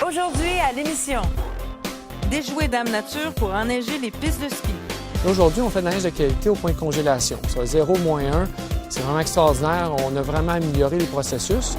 Aujourd'hui à l'émission, déjouer Dame Nature pour enneiger les pistes de ski. Aujourd'hui, on fait de la neige de qualité au point de congélation. Ça, 0, -1, c'est vraiment extraordinaire. On a vraiment amélioré les processus.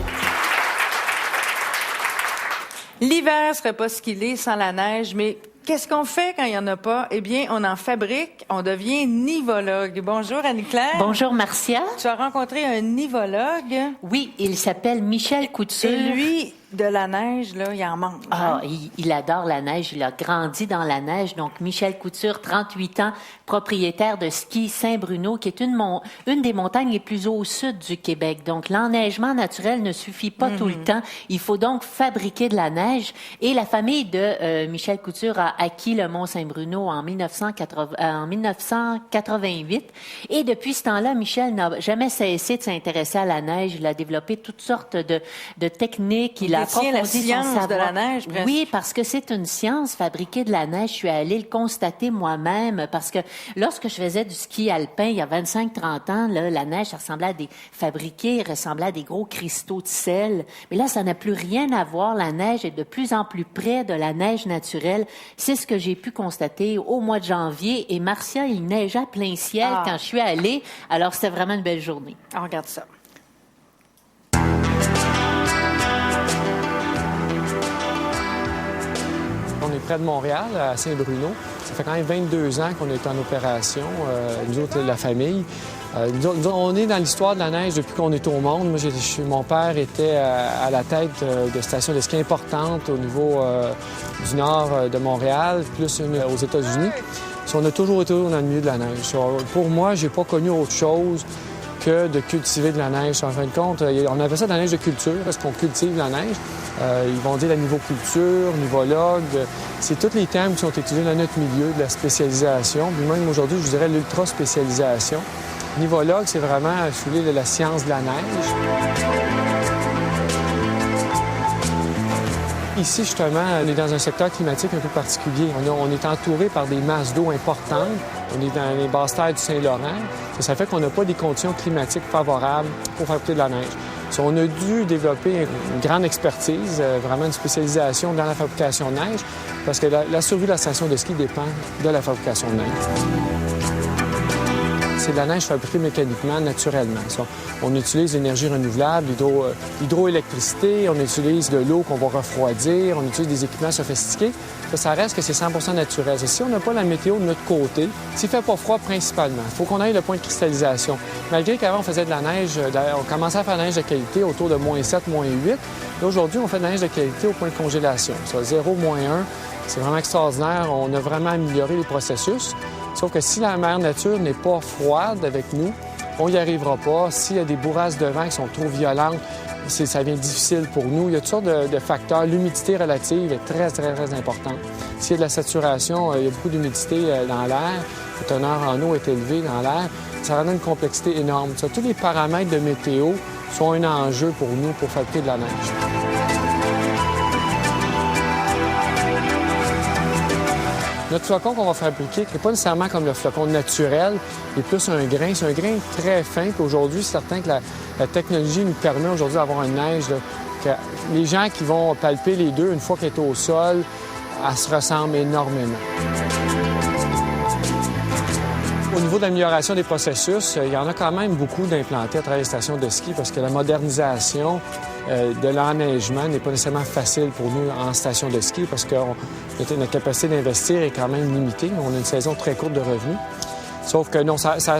L'hiver serait pas skillé sans la neige, mais qu'est-ce qu'on fait quand il n'y en a pas? Eh bien, on en fabrique, on devient nivologue. Bonjour Annie-Claire. Bonjour Marcia. Tu as rencontré un nivologue. Oui, il s'appelle Michel Couture. Et lui, de la neige, là, il en mange. Ah, il adore la neige, il a grandi dans la neige. Donc, Michel Couture, 38 ans, propriétaire de ski Saint-Bruno, qui est une des montagnes les plus au sud du Québec. Donc, l'enneigement naturel ne suffit pas tout le temps. Il faut donc fabriquer de la neige. Et la famille de Michel Couture a acquis le Mont-Saint-Bruno en 1988. Et depuis ce temps-là, Michel n'a jamais cessé de s'intéresser à la neige. Il a développé toutes sortes de techniques. Il a approfondi la science son savoir. de la neige, presque. Oui, parce que c'est une science, fabriquer de la neige. Je suis allée le constater moi-même parce que lorsque je faisais du ski alpin il y a 25-30 ans, là, la neige, ça ressemblait à ressemblait à des gros cristaux de sel. Mais là, ça n'a plus rien à voir. La neige est de plus en plus près de la neige naturelle. C'est ce que j'ai pu constater au mois de janvier. Et Marcia, il neigeait à plein ciel quand je suis allée. Alors, c'était vraiment une belle journée. On regarde ça. On est près de Montréal, à Saint-Bruno. Ça fait quand même 22 ans qu'on est en opération, nous autres, la famille. On est dans l'histoire de la neige depuis qu'on est au monde. Moi, mon père était à la tête de stations de ski importantes au niveau du nord de Montréal, plus une aux États-Unis. On a toujours été dans le milieu de la neige. Pour moi, j'ai pas connu autre chose que de cultiver de la neige. En fin de compte, on appelle ça de la neige de culture, parce qu'on cultive la neige. Ils vont dire la nivoculture, nivologue. C'est tous les termes qui sont utilisés dans notre milieu, de la spécialisation. Puis même aujourd'hui, je vous dirais l'ultra-spécialisation. Nivologue, c'est vraiment, si vous voulez, la science de la neige. Ici, justement, on est dans un secteur climatique un peu particulier. On est entouré par des masses d'eau importantes. On est dans les basses terres du Saint-Laurent. Ça fait qu'on n'a pas des conditions climatiques favorables pour fabriquer de la neige. On a dû développer une grande expertise, vraiment une spécialisation dans la fabrication de neige, parce que la survie de la station de ski dépend de la fabrication de neige. C'est de la neige fabriquée mécaniquement, naturellement. On utilise l'énergie renouvelable, l'hydroélectricité, on utilise de l'eau qu'on va refroidir, on utilise des équipements sophistiqués. Ça reste que c'est 100% naturel. Si on n'a pas la météo de notre côté, s'il ne fait pas froid principalement, il faut qu'on aille le point de cristallisation. Malgré qu'avant, on faisait de la neige, on commençait à faire de la neige de qualité autour de -7, -8. Aujourd'hui, on fait de la neige de qualité au point de congélation. Ça, 0, -1, c'est vraiment extraordinaire. On a vraiment amélioré les processus. Sauf que si la mère nature n'est pas froide avec nous, on n'y arrivera pas. S'il y a des bourrasques de vent qui sont trop violentes, ça devient difficile pour nous. Il y a toutes sortes de facteurs. L'humidité relative est très, très, très importante. S'il y a de la saturation, il y a beaucoup d'humidité dans l'air, le teneur en eau est élevé dans l'air, ça rend une complexité énorme. Tous les paramètres de météo sont un enjeu pour nous pour fabriquer de la neige. Notre flocon qu'on va fabriquer n'est pas nécessairement comme le flocon naturel, il est plus un grain. C'est un grain très fin. Puis aujourd'hui, c'est certain que la technologie nous permet aujourd'hui d'avoir une neige là, que les gens qui vont palper les deux, une fois qu'elle est au sol, elle se ressemble énormément. Au niveau de l'amélioration des processus, il y en a quand même beaucoup d'implantés à travers les stations de ski parce que la modernisation de l'enneigement n'est pas nécessairement facile pour nous en station de ski parce que notre capacité d'investir est quand même limitée. On a une saison très courte de revenus. Sauf que non, ça a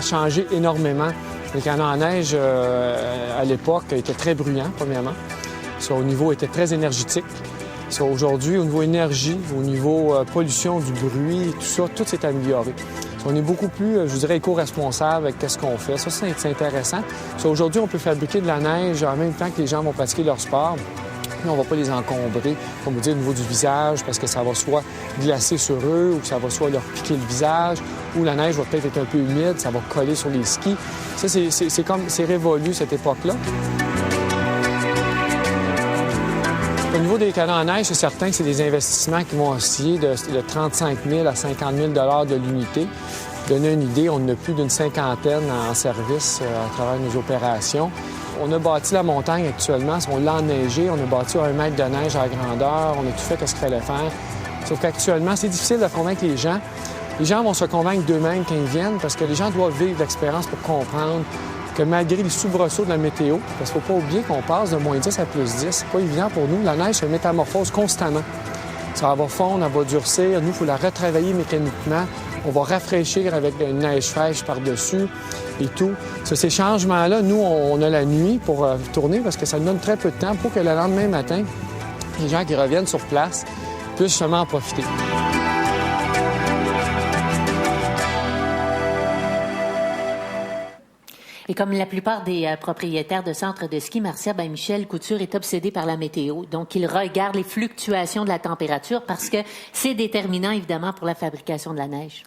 changé énormément. Les canons à neige, à l'époque, étaient très bruyants, premièrement. Au niveau était très énergétique. Aujourd'hui, au niveau énergie, au niveau pollution du bruit, tout s'est amélioré. On est beaucoup plus, je dirais, éco-responsable avec ce qu'on fait. Ça, c'est intéressant. Aujourd'hui, on peut fabriquer de la neige en même temps que les gens vont pratiquer leur sport. Puis on ne va pas les encombrer, comme vous dites, au niveau du visage, parce que ça va soit glacer sur eux ou que ça va soit leur piquer le visage, ou la neige va peut-être être un peu humide, ça va coller sur les skis. Ça, c'est révolu, cette époque-là. Au niveau des canons à neige, c'est certain que c'est des investissements qui vont osciller de 35 000 à 50 000 de l'unité. Pour donner une idée, on en a plus d'une cinquantaine en service à travers nos opérations. On a bâti la montagne actuellement, on l'a enneigé, on a bâti 1 mètre de neige à la grandeur, on a tout fait ce qu'il fallait faire. Sauf qu'actuellement, c'est difficile de convaincre les gens. Les gens vont se convaincre d'eux-mêmes quand ils viennent parce que les gens doivent vivre l'expérience pour comprendre que malgré les soubresauts de la météo, parce qu'il ne faut pas oublier qu'on passe de moins 10 à plus 10, c'est pas évident pour nous. La neige se métamorphose constamment. Ça va fondre, elle va durcir. Nous, il faut la retravailler mécaniquement. On va rafraîchir avec une neige fraîche par-dessus et tout. Ces changements-là, nous, on a la nuit pour tourner parce que ça nous donne très peu de temps pour que le lendemain matin, les gens qui reviennent sur place puissent justement en profiter. Et comme la plupart des propriétaires de centres de ski, Marcia, Michel Couture est obsédé par la météo. Donc, il regarde les fluctuations de la température parce que c'est déterminant, évidemment, pour la fabrication de la neige.